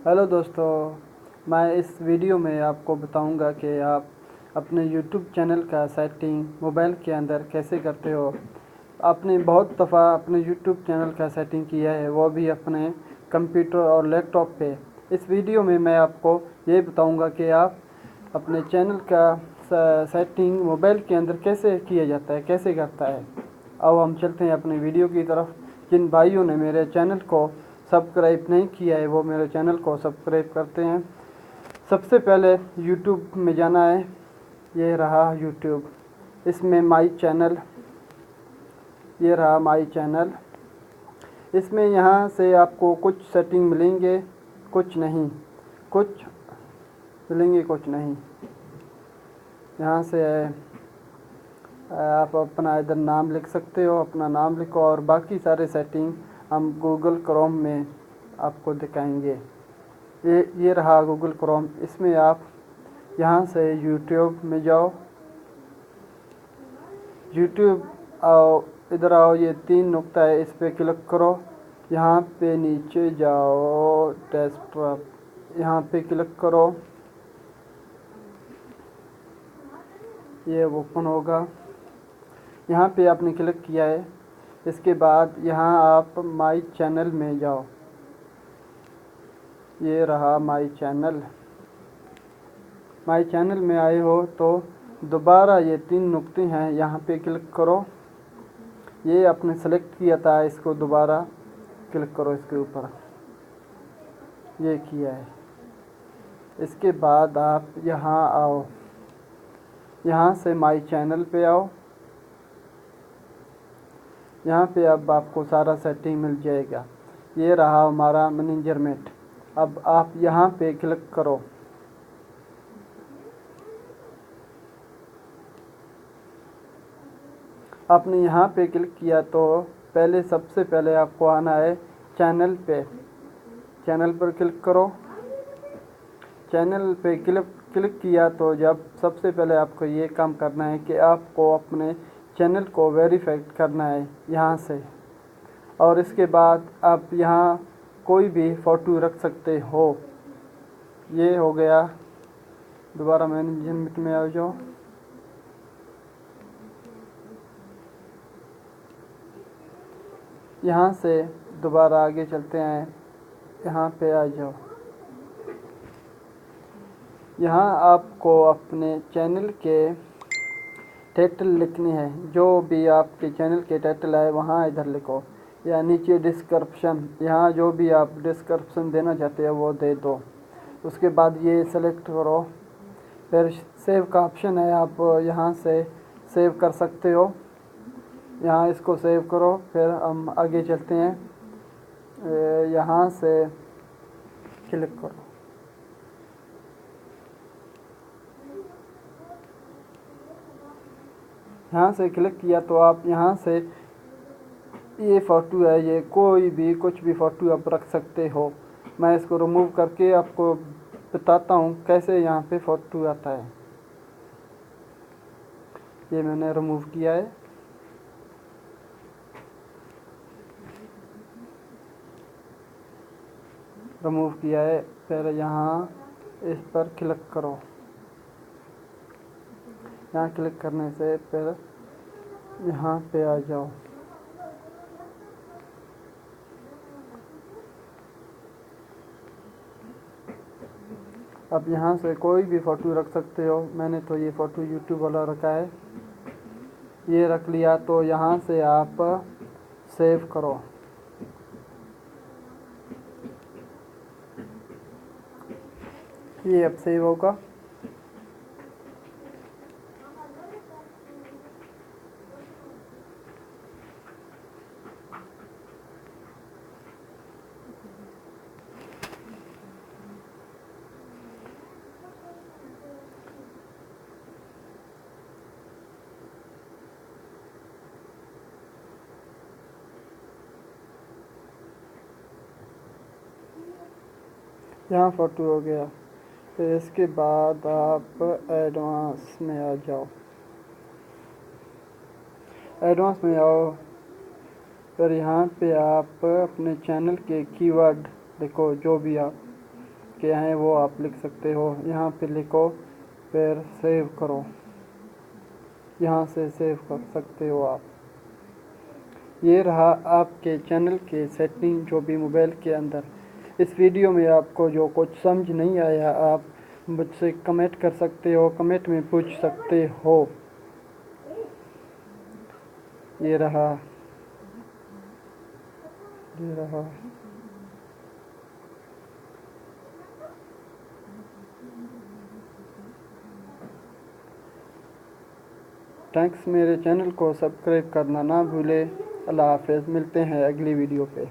Hello दोस्तों, मैं इस वीडियो में आपको बताऊंगा कि आप अपने यूट्यूब चैनल का सेटिंग मोबाइल के अंदर कैसे करते हो। आपने बहुत दफ़ा अपने यूट्यूब चैनल का सेटिंग किया है, वो भी अपने कंप्यूटर और लैपटॉप पे। इस वीडियो में मैं आपको ये बताऊंगा कि आप अपने चैनल का सेटिंग मोबाइल के अंदर कैसे किया जाता है, कैसे करता है। अब हम चलते हैं अपने वीडियो की तरफ। जिन भाइयों ने मेरे चैनल को सब्सक्राइब नहीं किया है वो मेरे चैनल को सब्सक्राइब करते हैं। सबसे पहले यूट्यूब में जाना है। ये रहा यूट्यूब, इसमें माई चैनल, ये रहा माई चैनल। इसमें यहाँ से आपको कुछ सेटिंग मिलेंगे, कुछ नहीं, कुछ मिलेंगे कुछ नहीं। यहाँ से आप अपना इधर नाम लिख सकते हो, अपना नाम लिखो और बाकी सारे सेटिंग हम गूगल क्रोम में आपको दिखाएंगे। ये रहा गूगल क्रोम। इसमें आप यहाँ से यूट्यूब में जाओ, यूट्यूब आओ, इधर आओ, ये 3 नुक्ता है, इस पर क्लिक करो। यहाँ पे नीचे जाओ, डेस्कटॉप, यहाँ पे क्लिक करो, ये ओपन होगा। यहाँ पे आपने क्लिक किया है। इसके बाद यहाँ आप माई चैनल में जाओ, ये रहा माई चैनल। माई चैनल में आए हो तो दोबारा ये 3 नुक्ते हैं, यहाँ पे क्लिक करो। ये आपने सेलेक्ट किया था, इसको दोबारा क्लिक करो इसके ऊपर, ये किया है। इसके बाद आप यहाँ आओ, यहाँ से माई चैनल पे आओ। यहाँ पे अब आपको सारा सेटिंग मिल जाएगा। ये रहा हमारा मैनेजमेंट। अब आप यहाँ पे क्लिक करो। आपने यहाँ पे क्लिक किया तो पहले सबसे पहले आपको आना है चैनल पे। चैनल पर क्लिक करो। चैनल पे क्लिक किया तो जब सबसे पहले आपको ये काम करना है कि आपको अपने चैनल को वेरीफाई करना है यहाँ से। और इसके बाद आप यहाँ कोई भी फ़ोटो रख सकते हो। ये हो गया। दोबारा मैनेजमेंट में आ जाओ। यहाँ से दोबारा आगे चलते हैं, यहाँ पे आ जाओ। यहाँ आपको अपने चैनल के टाइटल लिखने हैं, जो भी आपके चैनल के टाइटल है वहाँ इधर लिखो, या नीचे डिस्क्रिप्शन, यहाँ जो भी आप डिस्क्रिप्शन देना चाहते हो वो दे दो। उसके बाद ये सेलेक्ट करो, फिर सेव का ऑप्शन है, आप यहाँ से सेव कर सकते हो। यहाँ इसको सेव करो। फिर हम आगे चलते हैं, यहाँ से क्लिक करो। यहाँ से क्लिक किया तो आप यहाँ से ये फ़ोटो है, ये कोई भी कुछ भी फ़ोटो आप रख सकते हो। मैं इसको रिमूव करके आपको बताता हूँ कैसे यहाँ पे फ़ोटो आता है। ये मैंने रिमूव किया है। रिमूव किया है। फिर यहाँ इस पर क्लिक करो। यहाँ क्लिक करने से फिर यहाँ पे आ जाओ। अब यहाँ से कोई भी फ़ोटो रख सकते हो। मैंने तो ये फ़ोटो यूट्यूब वाला रखा है, ये रख लिया। तो यहाँ से आप सेव करो। ये अब सेव होगा। यहाँ फ़ोटो हो गया। फिर इसके बाद आप एडवांस में आ जाओ। एडवांस में आओ। फिर यहाँ पे आप अपने चैनल के कीवर्ड लिखो, जो भी आप किया है वो आप लिख सकते हो। यहाँ पे लिखो, फिर सेव करो, यहाँ से सेव कर सकते हो आप। ये रहा आपके चैनल के सेटिंग, जो भी मोबाइल के अंदर। इस वीडियो में आपको जो कुछ समझ नहीं आया, आप मुझसे कमेंट कर सकते हो, कमेंट में पूछ सकते हो। ये रहा, ये रहा। थैंक्स। मेरे चैनल को सब्सक्राइब करना ना भूले। अल्लाह हाफ़िज़। मिलते हैं अगली वीडियो पे।